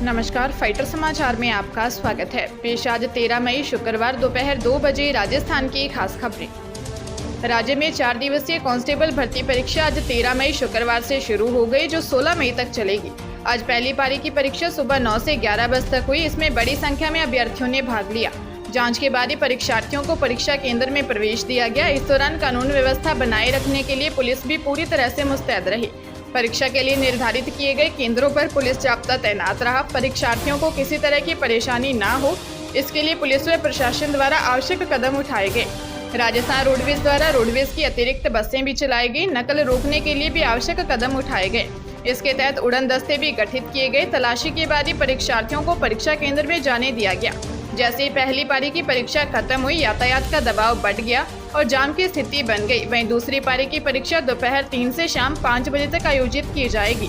नमस्कार, फाइटर समाचार में आपका स्वागत है। पेश आज 13 मई शुक्रवार दोपहर 2 बजे राजस्थान की खास खबरें। राज्य में 4 दिवसीय कांस्टेबल भर्ती परीक्षा आज 13 मई शुक्रवार से शुरू हो गई, जो 16 मई तक चलेगी। आज पहली पारी की परीक्षा सुबह 9 से 11 बजे तक हुई। इसमें बड़ी संख्या में अभ्यर्थियों ने भाग लिया। जांच के बाद ही परीक्षार्थियों को परीक्षा केंद्र में प्रवेश दिया गया। इस दौरान कानून व्यवस्था बनाए रखने के लिए पुलिस भी पूरी तरह से मुस्तैद रही। परीक्षा के लिए निर्धारित किए गए केंद्रों पर पुलिस जाब्ता तैनात रहा। परीक्षार्थियों को किसी तरह की परेशानी ना हो, इसके लिए पुलिस व प्रशासन द्वारा आवश्यक कदम उठाए गए। राजस्थान रोडवेज द्वारा रोडवेज की अतिरिक्त बसें भी चलाई गई। नकल रोकने के लिए भी आवश्यक कदम उठाए गए। इसके तहत उड़न दस्ते भी गठित किए गए। तलाशी के बाद ही परीक्षार्थियों को परीक्षा केंद्र में जाने दिया गया। जैसे ही पहली पारी की परीक्षा खत्म हुई, यातायात का दबाव बढ़ गया और जाम की स्थिति बन गई। वहीं दूसरी पारी की परीक्षा दोपहर 3 से शाम 5 बजे तक आयोजित की जाएगी।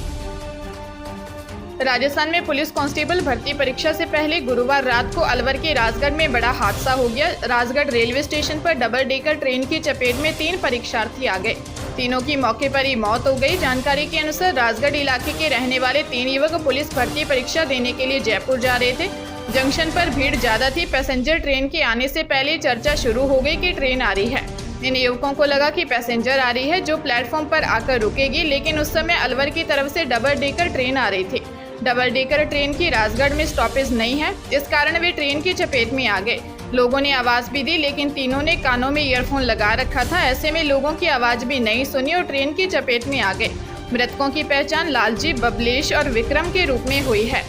राजस्थान में पुलिस कांस्टेबल भर्ती परीक्षा से पहले गुरुवार रात को अलवर के राजगढ़ में बड़ा हादसा हो गया। राजगढ़ रेलवे स्टेशन पर डबल डेकर ट्रेन की चपेट में 3 परीक्षार्थी आ गए। तीनों की मौके पर ही मौत हो गई। जानकारी के अनुसार राजगढ़ इलाके के रहने वाले 3 युवक पुलिस भर्ती परीक्षा देने के लिए जयपुर जा रहे थे। जंक्शन पर भीड़ ज्यादा थी। पैसेंजर ट्रेन के आने से पहले चर्चा शुरू हो गई कि ट्रेन आ रही है। इन युवकों को लगा कि पैसेंजर आ रही है जो प्लेटफॉर्म पर आकर रुकेगी, लेकिन उस समय अलवर की तरफ से डबल डेकर ट्रेन आ रही थी। डबल डेकर ट्रेन की राजगढ़ में स्टॉपेज नहीं है, इस कारण वे ट्रेन की चपेट में आ गए। लोगों ने आवाज भी दी, लेकिन तीनों ने कानों में ईयरफोन लगा रखा था। ऐसे में लोगों की आवाज भी नहीं सुनी और ट्रेन की चपेट में आ गए। मृतकों की पहचान लालजी, बबलेश और विक्रम के रूप में हुई है।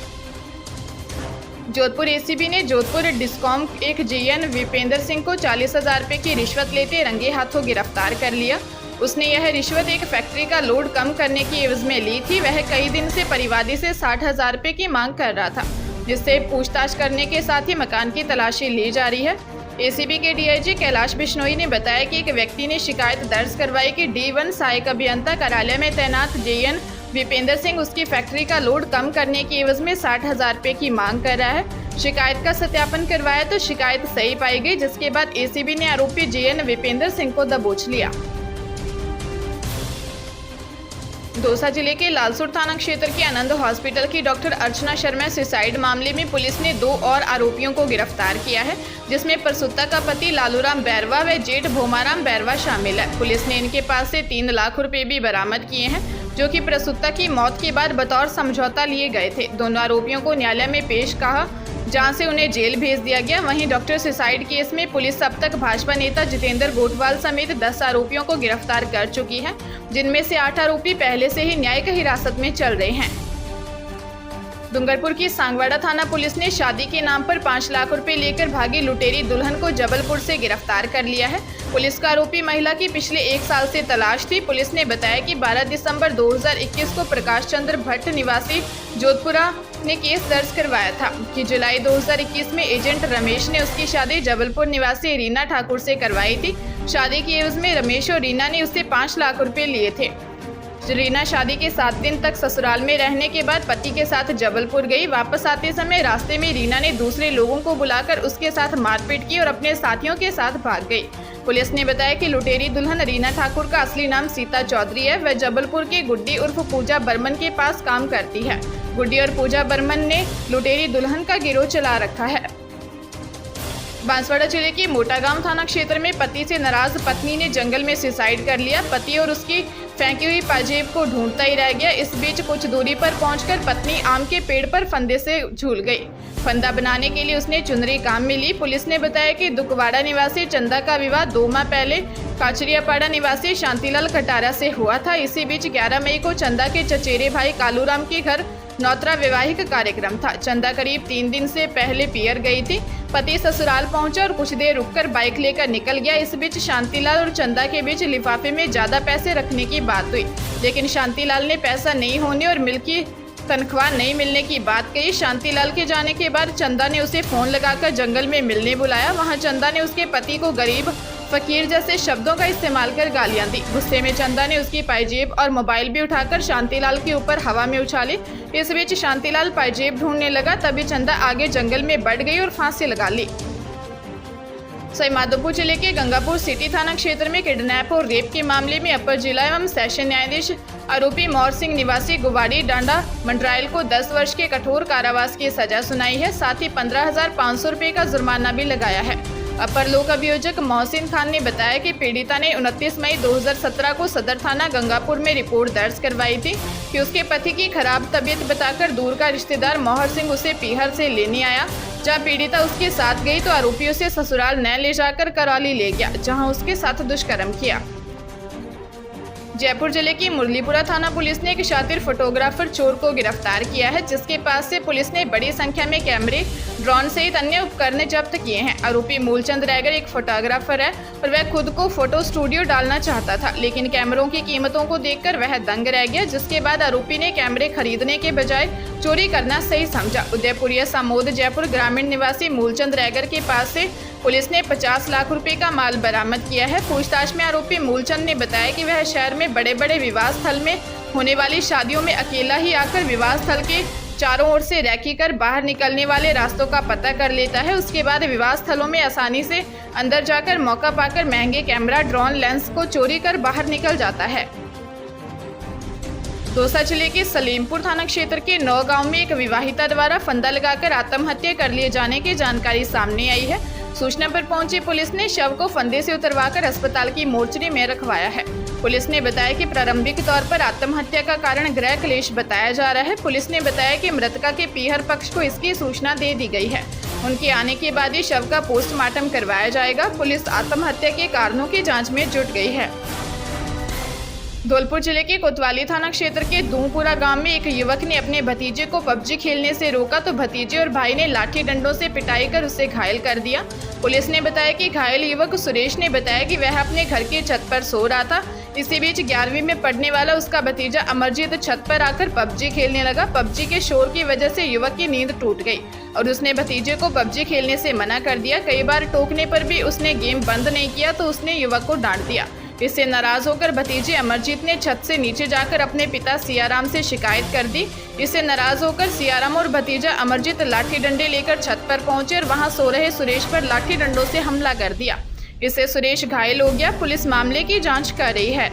जोधपुर एसीबी ने जोधपुर डिस्कॉम एक जेएन विपेंद्र सिंह को 40,000 रुपये की रिश्वत लेते रंगे हाथों गिरफ्तार कर लिया। उसने यह रिश्वत एक फैक्ट्री का लोड कम करने की एवज में ली थी। वह कई दिन से परिवादी से 60,000 रुपये की मांग कर रहा था, जिससे पूछताछ करने के साथ ही मकान की तलाशी ली जा रही है। एसीबी के डीआईजी कैलाश बिश्नोई ने बताया कि एक व्यक्ति ने शिकायत दर्ज करवाई कि D1 सहायक अभियंता कार्यालय में तैनात जेएन विपेंद्र सिंह उसकी फैक्ट्री का लोड कम करने की एवज में 60,000 रुपये की मांग कर रहा है। शिकायत का सत्यापन करवाया तो शिकायत सही पाई गई, जिसके बाद एसीबी ने आरोपी जेएन विपेंद्र सिंह को दबोच लिया। दौसा जिले के लालसोट थाना क्षेत्र के आनंद हॉस्पिटल की डॉक्टर अर्चना शर्मा सुसाइड मामले में पुलिस ने 2 और आरोपियों को गिरफ्तार किया है, जिसमें प्रसूता का पति लालूराम बैरवा व जेठ भोमाराम बैरवा शामिल है। पुलिस ने इनके पास से 3 लाख रुपए भी बरामद किए हैं, जो कि प्रसूता की मौत के बाद बतौर समझौता लिए गए थे। दोनों आरोपियों को न्यायालय में पेश कहा, जहां से उन्हें जेल भेज दिया गया। वहीं डॉक्टर सुसाइड केस में पुलिस अब तक भाजपा नेता जितेंद्र गोठवाल समेत 10 आरोपियों को गिरफ्तार कर चुकी है, जिनमें से 8 आरोपी पहले से ही न्यायिक हिरासत में चल रहे हैं। डूंगरपुर की सांगवाड़ा थाना पुलिस ने शादी के नाम पर 5 लाख रुपए लेकर भागी लुटेरी दुल्हन को जबलपुर से गिरफ्तार कर लिया है। पुलिस का आरोपी महिला की पिछले 1 साल से तलाश थी। पुलिस ने बताया कि 12 दिसंबर 2021 को प्रकाश चंद्र भट्ट निवासी जोधपुरा ने केस दर्ज करवाया था कि जुलाई 2021 में एजेंट रमेश ने उसकी शादी जबलपुर निवासी रीना ठाकुर से करवाई थी। शादी की एवज में रमेश और रीना ने उससे 5 लाख रुपए लिए थे। रीना शादी के 7 दिन तक ससुराल में रहने के बाद पति के साथ जबलपुर गई। वापस आते समय रास्ते में रीना ने दूसरे लोगों को बुलाकर उसके साथ मारपीट की और अपने साथियों के साथ भाग गई। पुलिस ने बताया कि लुटेरी दुल्हन रीना ठाकुर का असली नाम सीता चौधरी है। वह जबलपुर के गुड्डी उर्फ पूजा बर्मन के पास काम करती है। गुड्डी और पूजा बर्मन ने लुटेरी दुल्हन का गिरोह चला रखा है। बांसवाड़ा जिले के मोटागांव थाना क्षेत्र में पति से नाराज पत्नी ने जंगल में सुसाइड कर लिया। पति और उसकी फेंकी हुई पाजेब को ढूंढता ही रह गया। इस बीच कुछ दूरी पर पहुंचकर पत्नी आम के पेड़ पर फंदे से झूल गई। फंदा बनाने के लिए उसने चुनरी काम में ली। पुलिस ने बताया कि दुकवाड़ा निवासी चंदा का विवाह 2 माह पहले काचरियापाड़ा निवासी शांतिलाल खटारा से हुआ था। इसी बीच 11 मई को चंदा के चचेरे भाई कालूराम के घर नौतरा वैवाहिक कार्यक्रम था। चंदा करीब 3 दिन से पहले पियर गई थी। पति ससुराल पहुंचा और कुछ देर रुककर बाइक लेकर निकल गया। इस बीच शांतिलाल और चंदा के बीच लिफाफे में ज्यादा पैसे रखने की बात हुई, लेकिन शांतिलाल ने पैसा नहीं होने और मिल्की तनख्वाह नहीं मिलने की बात कही। शांतिलाल के जाने के बाद चंदा ने उसे फोन लगाकर जंगल में मिलने बुलाया। वहां चंदा ने उसके पति को गरीब, फकीर जैसे शब्दों का इस्तेमाल कर गालियां दी। गुस्से में चंदा ने उसकी पायजेब और मोबाइल भी उठाकर शांतिलाल के ऊपर हवा में उछाली। इस बीच शांतिलाल पायजेब ढूंढने लगा, तभी चंदा आगे जंगल में बढ़ गई और फांसी लगा ली। सवाई माधोपुर जिले के गंगापुर सिटी थाना क्षेत्र में किडनैप और रेप के मामले में अपर जिला एवं सेशन न्यायाधीश आरोपी मौर सिंह निवासी गुवाड़ी डांडा मंडरायल को 10 वर्ष के कठोर कारावास की सजा सुनाई है। साथ ही 15,500 रुपये का जुर्माना भी लगाया है। अपर लोक अभियोजक मोहसिन खान ने बताया कि पीड़िता ने 29 मई 2017 को सदर थाना गंगापुर में रिपोर्ट दर्ज करवाई थी कि उसके पति की खराब तबीयत बताकर दूर का रिश्तेदार मौहर सिंह उसे पीहर से लेने आया। जहां पीड़िता उसके साथ गई तो आरोपियों से ससुराल न ले जाकर करौली ले गया, जहां उसके साथ दुष्कर्म किया। जयपुर जिले की मुरलीपुरा थाना पुलिस ने एक शातिर फोटोग्राफर चोर को गिरफ्तार किया है, जिसके पास से पुलिस ने बड़ी संख्या में कैमरे, ड्रोन सहित अन्य उपकरण जब्त किए हैं। आरोपी मूलचंद रैगर एक फोटोग्राफर है और वह खुद को फोटो स्टूडियो डालना चाहता था, लेकिन कैमरों की कीमतों को देखकर वह दंग रह गया, जिसके बाद आरोपी ने कैमरे खरीदने के बजाय चोरी करना सही समझा। उदयपुरिया सामोद जयपुर ग्रामीण निवासी मूलचंद रैगर के पास से पुलिस ने 50 लाख रुपए का माल बरामद किया है। पूछताछ में आरोपी मूलचंद ने बताया कि वह शहर में बड़े बड़े विवाह स्थल में होने वाली शादियों में अकेला ही आकर विवाह स्थल के चारों ओर से रैकी कर बाहर निकलने वाले रास्तों का पता कर लेता है। उसके बाद विवाह स्थलों में आसानी से अंदर जाकर मौका पाकर महंगे कैमरा, ड्रोन लेंस को चोरी कर बाहर निकल जाता है। दौसा जिले के सलीमपुर थाना क्षेत्र के 9 गांव में एक विवाहिता द्वारा फंदा लगाकर आत्महत्या कर लिए जाने की जानकारी सामने आई है। सूचना पर पहुंची पुलिस ने शव को फंदे से उतरवाकर अस्पताल की मोर्चरी में रखवाया है। पुलिस ने बताया कि प्रारंभिक तौर पर आत्महत्या का कारण गृह क्लेश बताया जा रहा है। पुलिस ने बताया कि मृतका के पीहर पक्ष को इसकी सूचना दे दी गई है। उनके आने के बाद ही शव का पोस्टमार्टम करवाया जाएगा। पुलिस आत्महत्या के कारणों की जाँच में जुट गई है। धौलपुर जिले के कोतवाली थाना क्षेत्र के दूंपुरा गांव में एक युवक ने अपने भतीजे को पबजी खेलने से रोका तो भतीजे और भाई ने लाठी डंडों से पिटाई कर उसे घायल कर दिया। पुलिस ने बताया कि घायल युवक सुरेश ने बताया कि वह अपने घर की छत पर सो रहा था। इसी बीच 11वीं में पढ़ने वाला उसका भतीजा अमरजीत छत पर आकर पबजी खेलने लगा। पबजी के शोर की वजह से युवक की नींद टूट गई और उसने भतीजे को पबजी खेलने से मना कर दिया। कई बार टोकने पर भी उसने गेम बंद नहीं किया तो उसने युवक को डांट दिया। इससे नाराज होकर भतीजे अमरजीत ने छत से नीचे जाकर अपने पिता सियाराम से शिकायत कर दी। इससे नाराज होकर सियाराम और भतीजा अमरजीत लाठी डंडे लेकर छत पर पहुंचे और वहां सो रहे सुरेश पर लाठी डंडों से हमला कर दिया। इससे सुरेश घायल हो गया। पुलिस मामले की जांच कर रही है।